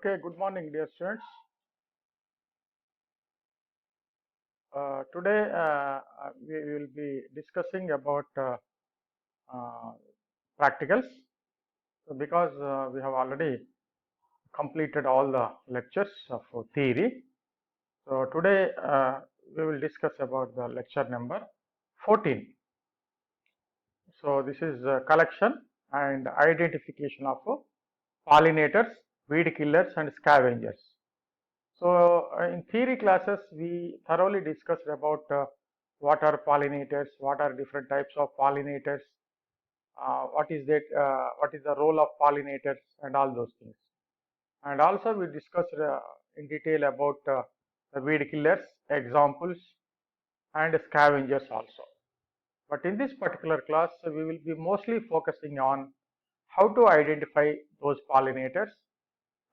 Okay, good morning, dear students. Today we will be discussing about uh, practicals. So, because we have already completed all the lectures of theory. So, today we will discuss about the lecture number 14. So, this is collection and identification of pollinators, weed killers and scavengers. So, in theory classes, we thoroughly discussed about what are pollinators, what are different types of pollinators, what is the role of pollinators, and all those things. And also, we discussed in detail about the weed killers, examples, and scavengers also. But in this particular class, we will be mostly focusing on how to identify those pollinators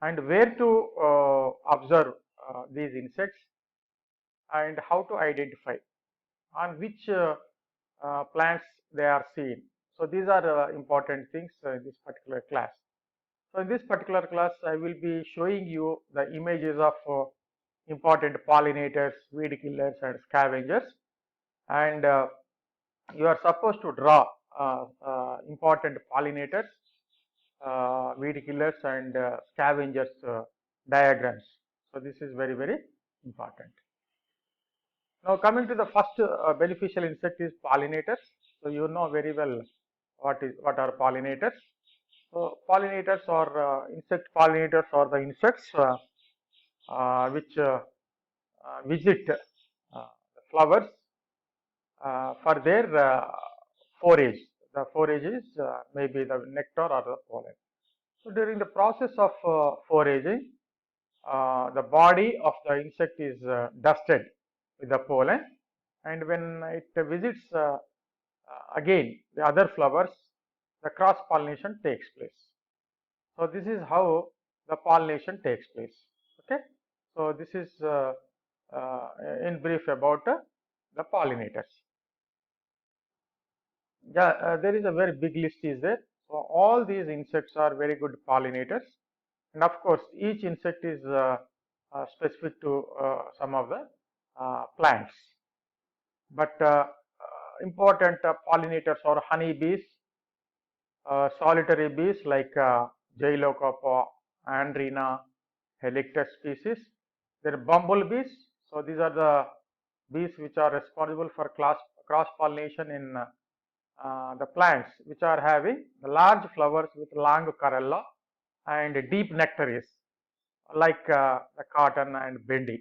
and where to observe these insects and how to identify on which plants they are seen. So, these are important things in this particular class. So, in this particular class, I will be showing you the images of important pollinators, weed killers and scavengers, and you are supposed to draw important pollinators, weed killers and scavengers diagrams. So, this is very, very important. Now, coming to the first beneficial insect is pollinators. So, you know very well what are pollinators. So, pollinators or insect pollinators are the insects which visit the flowers for their forage. The forage is maybe the nectar or the pollen. So, during the process of foraging, the body of the insect is dusted with the pollen, and when it visits again the other flowers, the cross pollination takes place. So, this is how the pollination takes place. Okay. So, this is in brief about the pollinators. Yeah, there is a very big list is there. So, all these insects are very good pollinators, and of course, each insect is specific to some of the plants. But important pollinators are honeybees, solitary bees like Xylocopa, Andrena, Helictus species. There are bumblebees. So, these are the bees which are responsible for cross pollination in the plants which are having the large flowers with long corolla and deep nectaries like the cotton and bendi.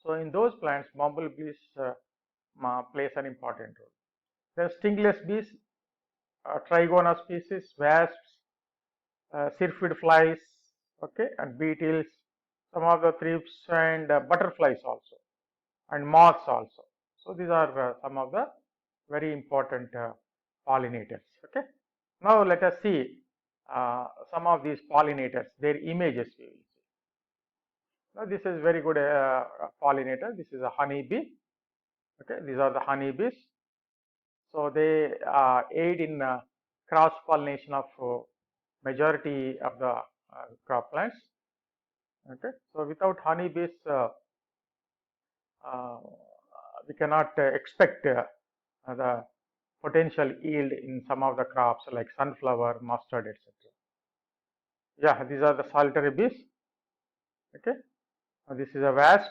So, in those plants bumblebees plays an important role. There are stingless bees, trigona species, wasps, syrphid flies, okay, and beetles, some of the thrips and butterflies also, and moths also. So, these are some of the very important pollinators. Okay. Now, let us see some of these pollinators, their images we will see. Now, this is very good pollinator. This is a honey bee. Okay, these are the honey bees. So, they aid in cross pollination of majority of the crop plants. Okay. So, without honey bees, we cannot expect the potential yield in some of the crops like sunflower, mustard, etc. Yeah, these are the solitary bees. Okay. This is a wasp.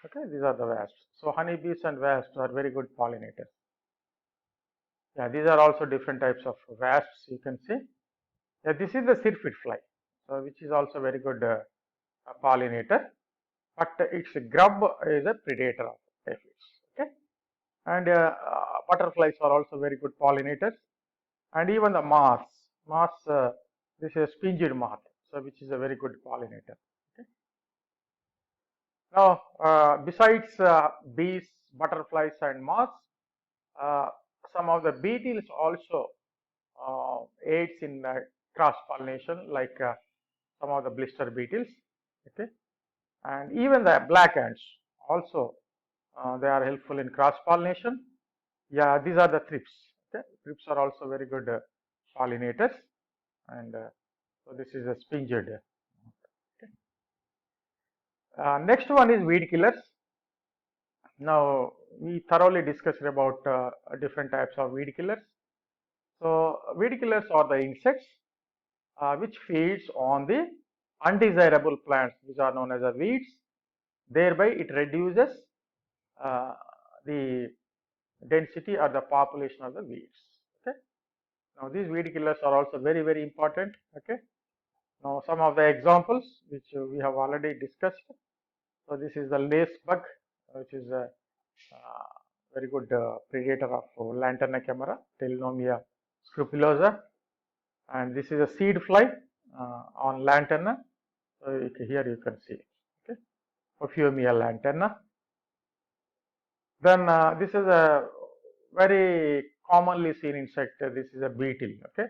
Okay, these are the wasps. So, honey bees and wasps are very good pollinators. Yeah, these are also different types of wasps you can see. Yeah, this is the syrphid fly, so which is also very good pollinator, but its grub is a predator of aphids. Okay, and butterflies are also very good pollinators, and even the moths. This is a spinged moth, so which is a very good pollinator. Okay. Now, besides bees, butterflies, and moths, uh, some of the beetles also aids in cross pollination, like some of the blister beetles. Okay, and even the black ants also they are helpful in cross pollination. Yeah, these are the thrips. Okay, thrips are also very good pollinators, and so this is a spinged. Next one is weed killers. Now we thoroughly discussed about different types of weed killers. So weed killers are the insects which feeds on the undesirable plants which are known as the weeds. Thereby it reduces uh, the density or the population of the weeds. Okay. Now these weed killers are also very important. Okay. Now some of the examples which we have already discussed. So this is the lace bug, which is a very good predator of Lantana camera, Telenomia scrupulosa, and this is a seed fly on Lantana. So here you can see, okay, Ophiomia lantana. Then this is a very commonly seen insect. This is a beetle, okay,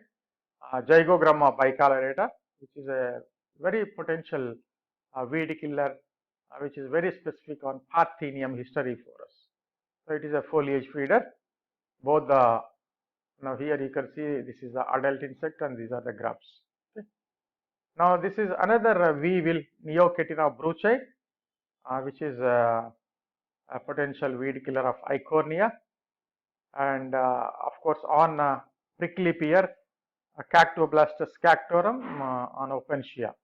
Zygogramma bicolorata, which is a very potential weed killer, which is very specific on Parthenium hysteriflorus. So it is a foliage feeder. Both the now here you can see this is the adult insect and these are the grubs. Okay. Now this is another weevil, Neocatina bruchii, which is a potential weed killer of Eichhornia, and of course on prickly pear, Cactoblastus cactorum on Opensia,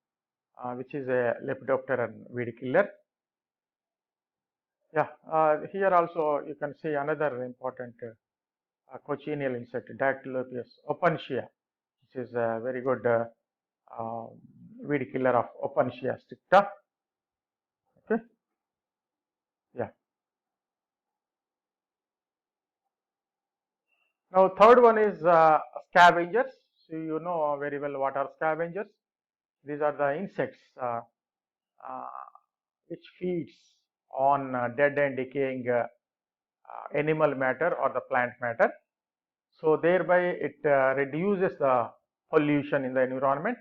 which is a lepidopteran weed killer. Yeah, here also you can see another important cochineal insect, Dactylopius opensia, which is a very good weed killer of Opensia stricta. Okay, yeah. Now third one is scavengers. So you know very well what are scavengers. These are the insects uh, which feeds on dead and decaying animal matter or the plant matter. So thereby it reduces the pollution in the environment,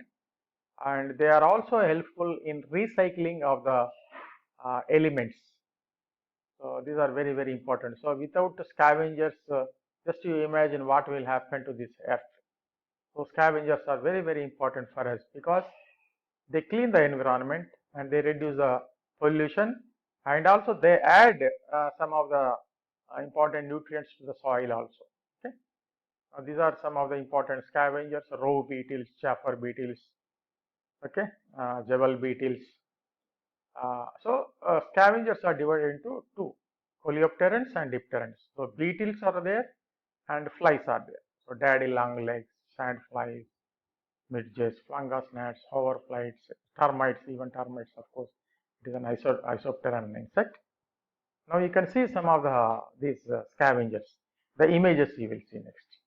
and they are also helpful in recycling of the elements. So these are very important. So without scavengers, just you imagine what will happen to this earth. So scavengers are very important for us because they clean the environment and they reduce the pollution, and also they add some of the important nutrients to the soil also. Okay. These are some of the important scavengers: roe beetles, chafer beetles, okay, jewel beetles. Scavengers are divided into two: coleopterans and dipterans. So beetles are there and flies are there. So daddy long legs, sand flies, midges, fungus gnats, hoverflies, termites, even termites, of course, it is an isopteran insect. Now you can see some of these scavengers. The images you will see next.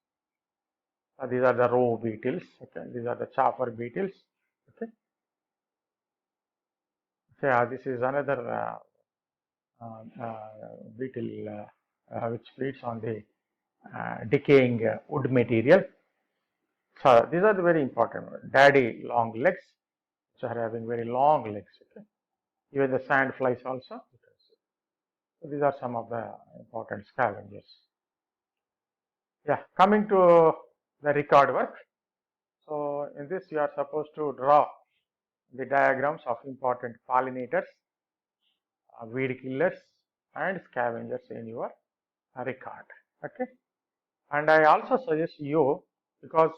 These are the roe beetles. Okay, these are the chafer beetles. Okay. So this is another beetle which feeds on the decaying wood material. So these are the very important ones. Daddy long legs, which are having very long legs. Okay. Even the sand flies also. So these are some of the important scavengers. Yeah, coming to the record work. So in this you are supposed to draw the diagrams of important pollinators, weed killers and scavengers in your record. Okay. And I also suggest you, because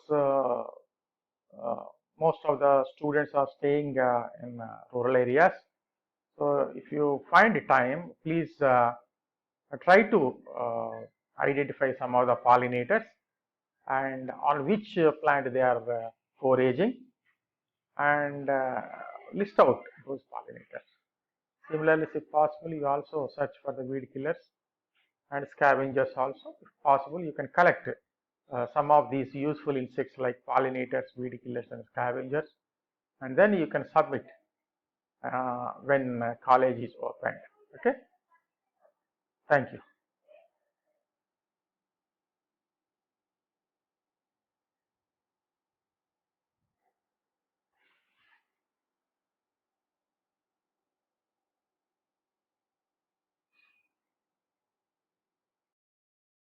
most of the students are staying in rural areas. So if you find time, please try to identify some of the pollinators and on which plant they are foraging, and list out those pollinators. Similarly, if possible, you also search for the weed killers and scavengers also. If possible, you can collect some of these useful insects like pollinators, weed killers and scavengers, and then you can submit when college is opened. Okay. Thank you.